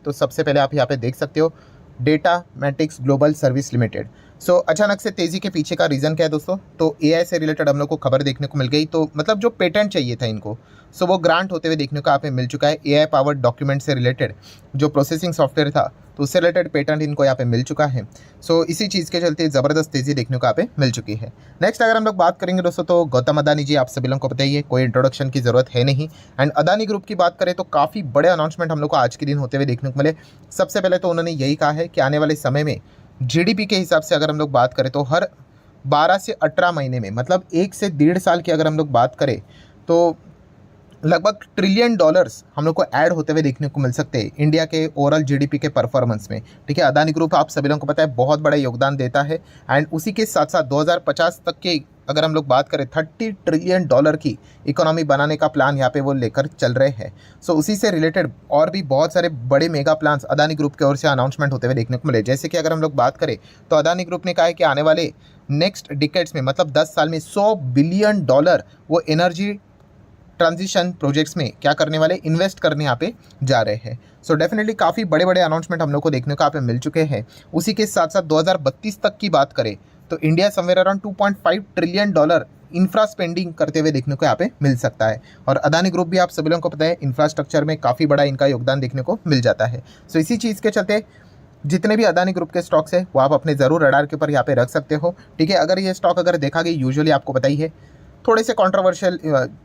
तो सबसे पहले आप यहाँ पे देख सकते हो data matics global service limited. अचानक से तेज़ी के पीछे का रीज़न क्या है दोस्तों? तो एआई से रिलेटेड हम लोग को खबर देखने को मिल गई। तो मतलब जो पेटेंट चाहिए था इनको, वो ग्रांट होते हुए देखने को यहाँ पे मिल चुका है। एआई पावर्ड डॉक्यूमेंट से रिलेटेड जो प्रोसेसिंग सॉफ्टवेयर था, तो उससे रिलेटेड पेटेंट इनको यहाँ पे मिल चुका है। इसी चीज़ के चलते ज़बरदस्त तेज़ी देखने को यहाँ पे मिल चुकी है। नेक्स्ट अगर हम लोग बात करेंगे दोस्तों, तो गौतम अदानी जी आप सभी लोगों को पता ही है, कोई इंट्रोडक्शन की ज़रूरत है नहीं। एंड अदानी ग्रुप की बात करें तो काफ़ी बड़े अनाउंसमेंट हम लोग को आज के दिन होते हुए देखने को मिले। सबसे पहले तो उन्होंने यही कहा है कि आने वाले समय में जीडीपी के हिसाब से अगर हम लोग बात करें तो हर 12 से 18 महीने में, मतलब 1 से 1.5 साल की अगर हम लोग बात करें तो लगभग $1 ट्रिलियन हम लोग को ऐड होते हुए देखने को मिल सकते हैं इंडिया के ओवरऑल जीडीपी के परफॉर्मेंस में। ठीक है, अदानी ग्रुप आप सभी लोगों को पता है बहुत बड़ा योगदान देता है। एंड उसी के साथ साथ 2050 तक के अगर हम लोग बात करें $30 ट्रिलियन की इकोनॉमी बनाने का प्लान यहाँ पे वो लेकर चल रहे हैं। उसी से रिलेटेड और भी बहुत सारे बड़े मेगा प्लान्स अदानी ग्रुप की ओर से अनाउंसमेंट होते हुए देखने को मिले। जैसे कि अगर हम लोग बात करें तो अदानी ग्रुप ने कहा है कि आने वाले नेक्स्ट डिकेड्स में, मतलब 10 साल में $100 बिलियन वो एनर्जी ट्रांजिशन प्रोजेक्ट्स में क्या करने वाले, इन्वेस्ट करने यहाँ पे जा रहे हैं। डेफिनेटली काफ़ी बड़े बड़े अनाउंसमेंट हम लोग को देखने को यहाँ पे मिल चुके हैं। उसी के साथ साथ 2032 तक की बात करें तो India somewhere around $2.5 trillion infra spending करते हुए देखने को यहाँ पे मिल सकता है। और अदानी ग्रुप भी आप सभी लोगों को पता है इंफ्रास्ट्रक्चर में काफ़ी बड़ा इनका योगदान देखने को मिल जाता है। इसी चीज़ के चलते जितने भी अदानी ग्रुप के स्टॉक्स है वो आप अपने ज़रूर रडार के ऊपर यहाँ पे रख सकते हो। ठीक है, अगर ये स्टॉक अगर देखा गया, यूजुअली आपको पता ही है थोड़े से कंट्रोवर्शियल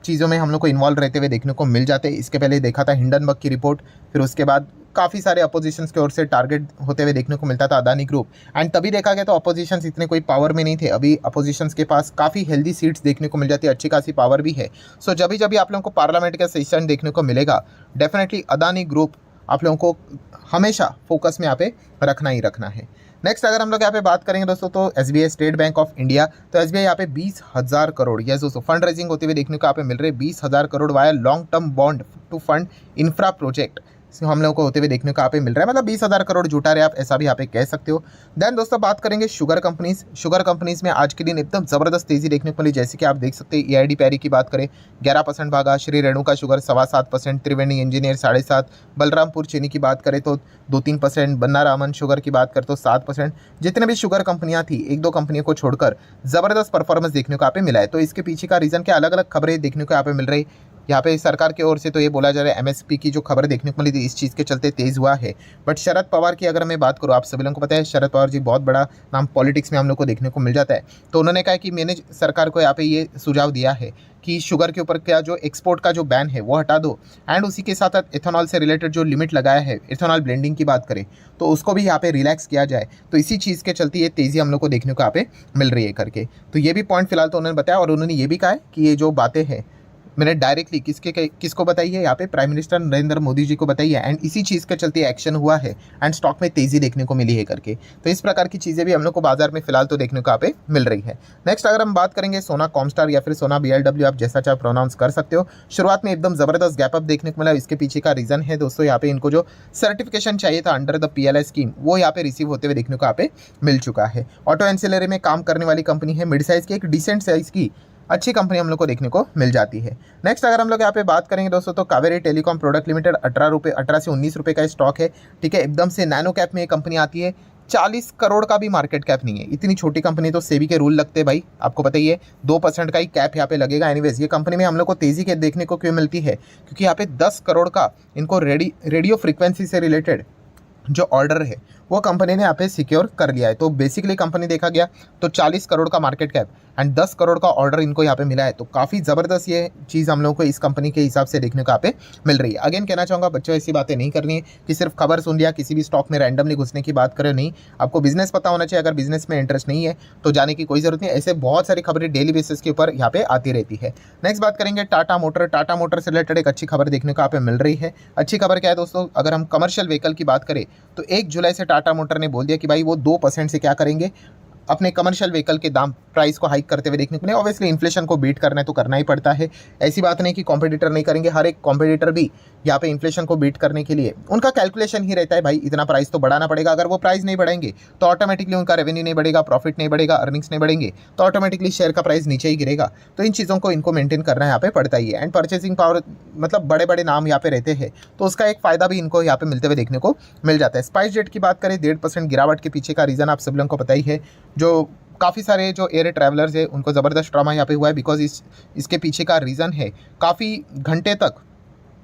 चीज़ों में हम लोग को इन्वॉल्व रहते हुए देखने को मिल जाते हैं। इसके पहले देखा था हिंडनबर्ग की रिपोर्ट, फिर उसके बाद काफ़ी सारे अपोजिशंस की ओर से टारगेट होते हुए देखने को मिलता था अदानी ग्रुप। एंड तभी देखा गया तो अपोजिशंस इतने कोई पावर में नहीं थे। अभी अपोजिशंस के पास काफ़ी हेल्दी सीट्स देखने को मिल जाती है, अच्छी खासी पावर भी है। जब भी आप लोगों को पार्लियामेंट का सेशन देखने को मिलेगा, डेफिनेटली अदानी ग्रुप आप लोगों को हमेशा फोकस में यहाँ पे रखना ही रखना है। नेक्स्ट अगर हम लोग यहाँ पे बात करेंगे दोस्तों, तो SBI State Bank of India, तो एसबीआई यहाँ पे 20,000 करोड़, यस दोस्तों, फंड रेजिंग होते हुए देखने को यहाँ पे मिल रहे 20,000 crore via long term bond to fund infra project हम लोगों को होते हुए देखने को यहाँ पे मिल रहा है। मतलब 20,000 करोड़ जुटा रहे आप, ऐसा भी यहाँ पे कह सकते हो। देन दोस्तों बात करेंगे शुगर कंपनीज। शुगर कंपनीज में आज के दिन एकदम ज़बरदस्त तेज़ी देखने को मिली। जैसे कि आप देख सकते हैं ईआईडी पैरी की बात करें 11% भागा, श्री रेणुका शुगर 7.25%, त्रिवेणी इंजीनियर 7.5%, बलरामपुर चीनी की बात करें तो 2-3%, बन्ना रामन शुगर की बात करें तो 7%। जितने भी शुगर कंपनियां थी, 1-2 कंपनियों को छोड़कर ज़बरदस्त परफॉर्मेंस देखने को यहाँ पे मिला है। तो इसके पीछे का रीज़न क्या, अलग अलग खबरें देखने को यहाँ पे मिल रही। यहाँ पे सरकार की ओर से तो ये बोला जा रहा है एमएसपी की जो खबर देखने को मिली थी, इस चीज़ के चलते तेज़ हुआ है। बट शरद पवार की अगर मैं बात करूँ, आप सभी लोगों को पता है शरद पवार जी बहुत बड़ा नाम पॉलिटिक्स में हम लोग को देखने को मिल जाता है। तो उन्होंने कहा कि मैंने सरकार को यहाँ पे ये सुझाव दिया है कि शुगर के ऊपर क्या जो एक्सपोर्ट का जो बैन है वो हटा दो। एंड उसी के साथ साथ एथेनॉल से रिलेटेड जो लिमिट लगाया है, एथेनॉल ब्लेंडिंग की बात करें तो उसको भी यहाँ पे रिलैक्स किया जाए। तो इसी चीज़ के चलते ये तेज़ी हम लोग को देखने को यहाँ पे मिल रही है करके। तो ये भी पॉइंट फिलहाल तो उन्होंने बताया। और उन्होंने ये भी कहा है कि ये जो बातें हैं मैंने डायरेक्टली किसको बताई है, यहाँ पे प्राइम मिनिस्टर नरेंद्र मोदी जी को बताई है। एंड इसी चीज़ के चलते एक्शन हुआ है एंड स्टॉक में तेज़ी देखने को मिली है करके। तो इस प्रकार की चीज़ें भी हम लोग को बाजार में फिलहाल तो देखने को यहाँ पे मिल रही है। नेक्स्ट अगर हम बात करेंगे सोना कॉमस्टार या फिर सोना BLW, आप जैसा चाहे प्रोनाउंस कर सकते हो। शुरुआत में एकदम ज़बरदस्त गैप अप देखने को मिला। इसके पीछे का रीज़न है दोस्तों, यहाँ पे इनको जो सर्टिफिकेशन चाहिए था अंडर द PLI स्कीम, वो यहाँ पे रिसीव होते हुए देखने को यहाँ पे मिल चुका है। ऑटो एंसिलरी में काम करने वाली कंपनी है, मिड साइज़ की, एक डिसेंट साइज़ की अच्छी कंपनी हम लोग को देखने को मिल जाती है। नेक्स्ट अगर हम लोग यहाँ पे बात करेंगे दोस्तों, तो कावेरी टेलीकॉम प्रोडक्ट लिमिटेड 18 से 19 रुपये का स्टॉक है। ठीक है, एकदम से नैनो कैप में ये कंपनी आती है। 40 करोड़ का भी मार्केट कैप नहीं है, इतनी छोटी कंपनी। तो सेबी के रूल लगते हैं भाई, आपको पता ही है 2% का ही कैप यहाँ पे लगेगा। एनीवेज ये कंपनी में हम लोग को तेज़ी के देखने को क्यों मिलती है, क्योंकि यहाँ पे 10 करोड़ का इनको रेडियो फ्रीक्वेंसी से रिलेटेड जो ऑर्डर है वो कंपनी ने यहाँ पे सिक्योर कर लिया है। तो बेसिकली कंपनी देखा गया तो 40 करोड़ का मार्केट कैप एंड 10 करोड़ का ऑर्डर इनको यहाँ पे मिला है। तो काफ़ी ज़बरदस्त ये चीज़ हम लोगों को इस कंपनी के हिसाब से देखने को यहाँ पे मिल रही है। अगेन कहना चाहूँगा बच्चों, ऐसी बातें नहीं करनी है कि सिर्फ खबर सुन लिया, किसी भी स्टॉक में रैंडमली घुसने की बात करें। नहीं, आपको बिजनेस पता होना चाहिए। अगर बिजनेस में इंटरेस्ट नहीं है तो जाने की कोई ज़रूरत नहीं। ऐसे बहुत सारी खबरें डेली बेसिस के ऊपर यहाँ पे आती रहती है। नेक्स्ट बात करेंगे टाटा मोटर। टाटा मोटर से रिलेटेड एक अच्छी खबर देखने को यहाँ पे मिल रही है। अच्छी खबर क्या है दोस्तों, अगर हम कमर्शियल व्हीकल की बात करें तो 1 जुलाई से टाटा मोटर ने बोल दिया कि भाई वो 2% से क्या करेंगे, अपने कमर्शियल व्हीकल के दाम प्राइस को हाइक करते हुए देखने को मिले। ऑब्वियसली इन्फ्लेशन को बीट करना है तो करना ही पड़ता है, ऐसी बात नहीं कि कॉम्पिटिटर नहीं करेंगे, हर एक कॉम्पिटिटर भी यहाँ पे इन्फ्लेशन को बीट करने के लिए उनका कैलकुलेशन ही रहता है, भाई इतना प्राइस तो बढ़ाना पड़ेगा। अगर वो प्राइस नहीं बढ़ाएंगे तो ऑटोमेटिकली उनका रेवेन्यू नहीं बढ़ेगा, प्रॉफिट नहीं बढ़ेगा, अर्निंग्स नहीं बढ़ेंगे, तो ऑटोमेटिकली शेयर का प्राइस नीचे ही गिरेगा। तो इन चीज़ों को इनको मेंटेन करना यहाँ पे पड़ता ही है। एंड परचेसिंग पावर मतलब बड़े बड़े नाम यहाँ पे रहते हैं तो उसका एक फ़ायदा भी इनको यहाँ पे मिलते हुए देखने को मिल जाता है। स्पाइस जेट की बात करें, 1.5% गिरावट के पीछे का रीज़न आप सब लोगों को पता ही है। जो काफ़ी सारे जो एयर ट्रैवलर्स है उनको ज़बरदस्त ट्रॉमा यहाँ पे हुआ है, बिकॉज इसके पीछे का रीज़न है काफ़ी घंटे तक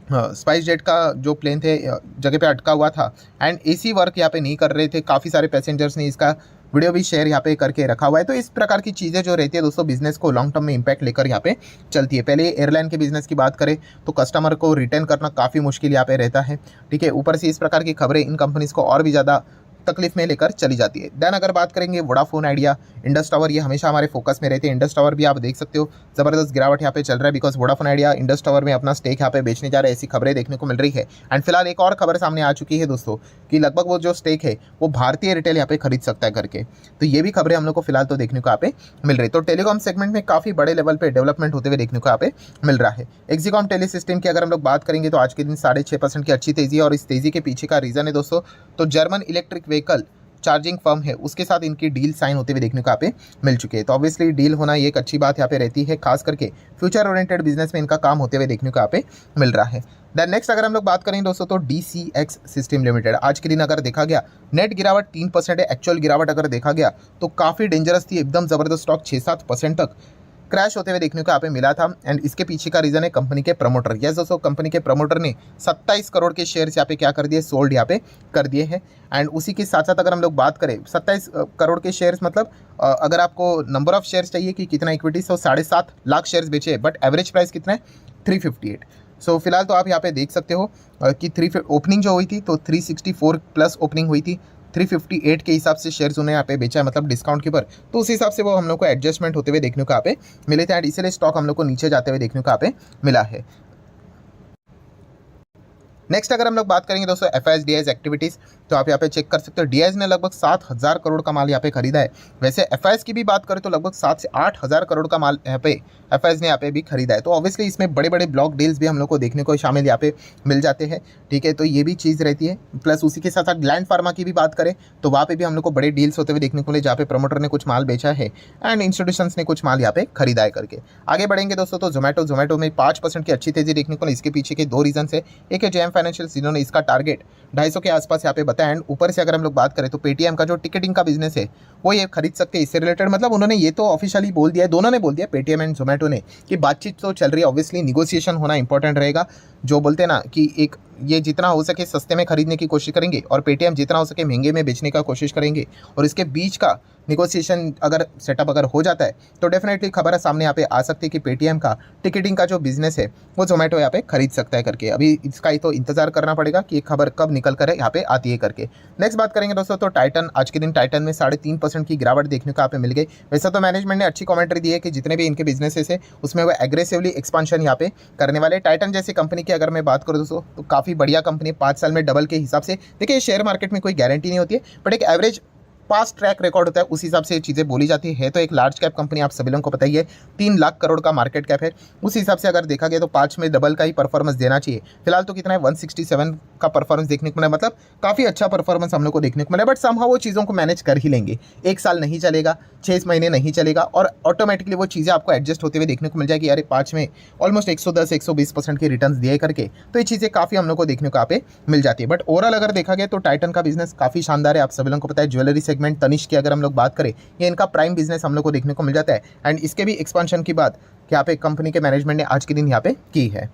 स्पाइस जेट का जो प्लेन थे जगह पे अटका हुआ था एंड एसी वर्क यहाँ पे नहीं कर रहे थे। काफ़ी सारे पैसेंजर्स ने इसका वीडियो भी शेयर यहाँ पे करके रखा हुआ है। तो इस प्रकार की चीज़ें जो रहती है दोस्तों, बिजनेस को लॉन्ग टर्म में इंपैक्ट लेकर यहाँ पे चलती है। पहले एयरलाइन के बिजनेस की बात करें तो कस्टमर को रिटर्न करना काफ़ी मुश्किल यहाँ पे रहता है, ठीक है। ऊपर से इस प्रकार की खबरें इन कंपनीज़ को और भी ज़्यादा तकलीफ में लेकर चली जाती है। देन अगर बात करेंगे वोडाफोन आइडिया, इंडस टावर, ये हमेशा हमारे फोकस में रहते हैं। इंडस टावर भी आप देख सकते हो ज़बरदस्त गिरावट यहाँ पे चल रहा है, because Vodafone idea Indus tower में अपना स्टेक यहाँ पे बेचने जा रहे हैं, ऐसी खबरें देखने को मिल रही है। एंड फिलहाल एक और खबर सामने आ चुकी है दोस्तों कि लगभग वो जो स्टेक है वो भारतीय रिटेल यहाँ पे खरीद सकता है करके। तो ये भी खबरें हम लोग को फिलहाल तो देखने को यहाँ पे मिल रही है। तो टेलीकॉम सेगमेंट में काफ़ी बड़े लेवल पे डेवलपमेंट होते हुए देखने को यहाँ पे मिल रहा है। एक्सिकॉम टेली सिस्टम की अगर हम लोग बात करेंगे तो आज के दिन 6.5% की अच्छी तेजी है। और इस तेजी के पीछे का रीज़न है दोस्तों, तो German electric vehicle charging firm है उसके साथ इनकी डील साइन होते हुए देखने को यहाँ पे मिल चुके हैं। तो ऑब्वियसली डील होना ये एक अच्छी बात यहाँ पे रहती है, खास करके फ्यूचर ओरिएंटेड बिजनेस में इनका काम होते हुए देखने को यहाँ पे मिल रहा है। देन नेक्स्ट अगर हम लोग बात करें दोस्तों तो DCX सिस्टम लिमिटेड, आज के दिन अगर देखा गया नेट गिरावट 3% है, एक्चुअल गिरावट अगर देखा गया तो काफ़ी डेंजरस थी, एकदम ज़बरदस्त स्टॉक 6-7% तक क्रैश होते हुए देखने को यहाँ पे मिला था। एंड इसके पीछे का रीज़न है कंपनी के प्रमोटर। यस दोस्तों, कंपनी के प्रमोटर ने 27 करोड़ के शेयर्स यहाँ पे क्या कर दिए, सोल्ड यहाँ पे कर दिए हैं। एंड उसी के साथ साथ अगर हम लोग बात करें 27 करोड़ के शेयर्स मतलब अगर आपको नंबर ऑफ शेयर्स चाहिए कि कितना इक्विटी, तो 7.5 लाख शेयर्स बेचे हैं, बट एवरेज प्राइस कितना है 358। सो फिलहाल तो आप यहाँ पे देख सकते हो कि ओपनिंग जो हुई थी तो 364 प्लस ओपनिंग हुई थी, 358 के हिसाब से शेयर्स उन्हें यहाँ पे बेचा है, मतलब डिस्काउंट के पर। तो उस हिसाब से वो हम लोग को एडजस्टमेंट होते हुए देखने को यहाँ पे मिले थे एंड इसीलिए स्टॉक हम लोग को नीचे जाते हुए देखने को यहाँ पे मिला है। नेक्स्ट अगर हम लोग बात करेंगे दोस्तों FIS DIS एक्टिविटीज़, तो आप यहाँ पे चेक कर सकते हो DIS ने लगभग 7,000 करोड़ का माल यहाँ पे खरीदा है। वैसे FIS की भी बात करें तो लगभग 7 से 8,000 करोड़ का माल यहाँ पे FIS ने यहाँ पे भी खरीदा है। तो ऑब्वियसली इसमें बड़े बड़े ब्लॉक डील्स भी हम लोग को देखने को शामिल यहाँ पे मिल जाते हैं, ठीक है। तो ये भी चीज़ रहती है। प्लस उसी के साथ साथ ग्लैंड फार्मा की भी बात करें तो वहाँ पे भी हम लोग को बड़े डील्स होते हुए देखने को मिले, जहाँ पे प्रमोटर ने कुछ माल बेचा है एंड इंस्टीट्यूशंस ने कुछ माल यहाँ पे खरीदा है करके। आगे बढ़ेंगे दोस्तों तो जोमेटो में 5% की अच्छी तेजी देखने को मिली। इसके पीछे के 2 रीजन है, एक है JM फाइनेंशियल, जिन्होंने इसका टारगेट 250 के आसपास यहाँ पे बताया। एंड ऊपर से अगर हम लोग बात करें तो पेटीएम का जो टिकटिंग का बिजनेस है वो ये खरीद सकते हैं। इससे रिलेटेड मतलब उन्होंने ये तो ऑफिशियली बोल दिया है, दोनों ने बोल दिया, पेटीएम एंड जोमेटो ने, कि बातचीत तो चल रही है। ऑब्वियसली निगोसिएशन होना इंपॉर्टेंट रहेगा। जो बोलते हैं ना कि एक ये जितना हो सके सस्ते में खरीदने की कोशिश करेंगे और पेटीएम जितना हो सके महंगे में बेचने का कोशिश करेंगे, और इसके बीच का निगोसिएशन अगर सेटअप अगर हो जाता है तो डेफिनेटली खबर सामने यहाँ पे आ सकती है कि पेटीएम का टिकटिंग का जो बिजनेस है वो जोमेटो यहाँ पे खरीद सकता है करके। अभी इसका ही तो इंतजार करना पड़ेगा कि ये खबर कब निकल कर यहाँ पे आती है करके। नेक्स्ट बात करेंगे दोस्तों तो टाइटन, आज के दिन टाइटन में 3.5% की गिरावट देखने को यहाँ पे मिल गई। वैसे तो मैनेजमेंट ने अच्छी कमेंट्री दी है कि जितने भी इनके बिजनेसेस है उसमें वो एग्रेसिवली एक्सपांशन यहाँ पे करने वाले। टाइटन जैसी कंपनी की अगर मैं बात करूँ दोस्तों तो काफ़ी बढ़िया कंपनी, 5 साल में डबल के हिसाब से। देखिए शेयर मार्केट में कोई गारंटी नहीं होती है, बट एक एवरेज पास्ट ट्रैक रिकॉर्ड होता है, उस हिसाब से ये चीज़ें बोली जाती है। तो एक लार्ज कैप कंपनी आप सभी लोगों को पता ही है, 3 लाख करोड़ का मार्केट कैप है। उस हिसाब से अगर देखा गया तो 5 में डबल का ही परफॉर्मेंस देना चाहिए। फिलहाल तो कितना है 167 का परफॉर्मेंस देखने को मिला, मतलब काफ़ी अच्छा परफॉर्मेंस हम लोग को देखने को मिला। बट समहाउ वो चीज़ों को मैनेज कर ही लेंगे। 1 साल नहीं चलेगा, 6 महीने नहीं चलेगा, और ऑटोमेटिकली वो चीज़ें आपको एडजस्ट होते हुए देखने को मिल जाएगी। यार 5 में ऑलमोस्ट 110-120% के रिटर्न दिए करके, तो ये चीज़ें काफ़ी हम लोग को देखने को यहाँ पे मिल जाती है। बट ओवरऑल अगर देखा गया तो टाइटन का बिजनेस काफ़ी शानदार है। आप सभी लोगों को पता है ज्वेलरी सेगमेंट तनिष्क की अगर हम लोग बात करें, ये इनका प्राइम बिजनेस हम लोग को देखने को मिल जाता है। एंड इसके भी एक्सपांशन की बात यहाँ पे कंपनी के मैनेजमेंट ने आज के दिन यहाँ पे की है।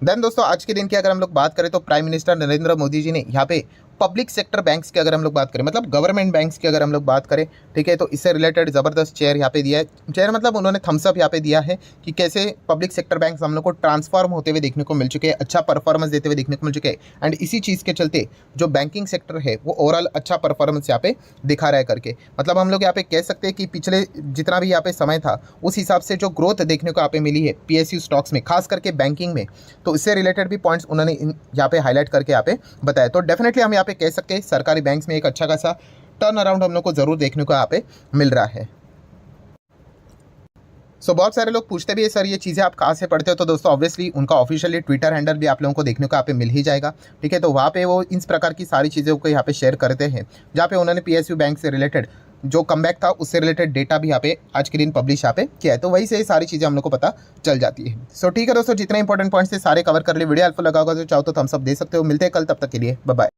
देन दोस्तों आज के दिन की अगर हम लोग बात करें तो प्राइम मिनिस्टर नरेंद्र मोदी जी ने यहाँ पे पब्लिक सेक्टर बैंक्स की अगर हम लोग बात करें, मतलब गवर्नमेंट बैंक्स की अगर हम लोग बात करें, ठीक है, तो इससे रिलेटेड ज़बरदस्त चेयर यहाँ पे दिया है। चेयर मतलब उन्होंने थम्सअप यहाँ पे दिया है कि कैसे पब्लिक सेक्टर बैंक्स हम लोग को ट्रांसफॉर्म होते हुए देखने को मिल चुके हैं, अच्छा परफॉर्मेंस देते हुए देखने को मिल चुके हैं। एंड इसी चीज़ के चलते जो बैंकिंग सेक्टर है वो ओवरऑल अच्छा परफॉर्मेंस यहाँ पे दिखा रहा है करके। मतलब हम लोग यहाँ पे कह सकते हैं कि पिछले जितना भी यहाँ पे समय था उस हिसाब से जो ग्रोथ देखने को यहाँ पे मिली है PSU स्टॉक्स में, खास करके बैंकिंग में, तो इससे रिलेटेड भी पॉइंट्स उन्होंने यहाँ पे हाईलाइट करके यहाँ पे बताया। तो डेफिनेटली हम यहाँ पे कह सकते हैं सरकारी बैंक्स में एक अच्छा खासा टर्न अराउंड हम लोग को ज़रूर देखने को यहाँ पे मिल रहा है। सो बहुत सारे लोग पूछते भी है सर ये चीज़ें आप कहाँ से पढ़ते हो, तो दोस्तों ऑब्वियसली उनका ऑफिशियली ट्विटर हैंडल भी आप लोगों को देखने को यहाँ पे मिल ही जाएगा, ठीक है। तो वहाँ पे वो इस प्रकार की सारी चीज़ों को यहाँ पे शेयर करते हैं, जहाँ पे उन्होंने PSU बैंक से रिलेटेड जो कमबैक था उससे रिलेटेड डेटा भी यहाँ पे आज के दिन पब्लिश यहाँ पे किया है, तो वही से ये सारी चीज़ें हम लोग को पता चल जाती है। सो ठीक है दोस्तों, जितने इंपॉर्टेंट पॉइंट्स थे सारे कवर कर लिए। वीडियो हेल्पफुल लगा होगा तो चाहो तो थम्स अप दे सकते हो। मिलते हैं कल, तब तक के लिए बाय बाय।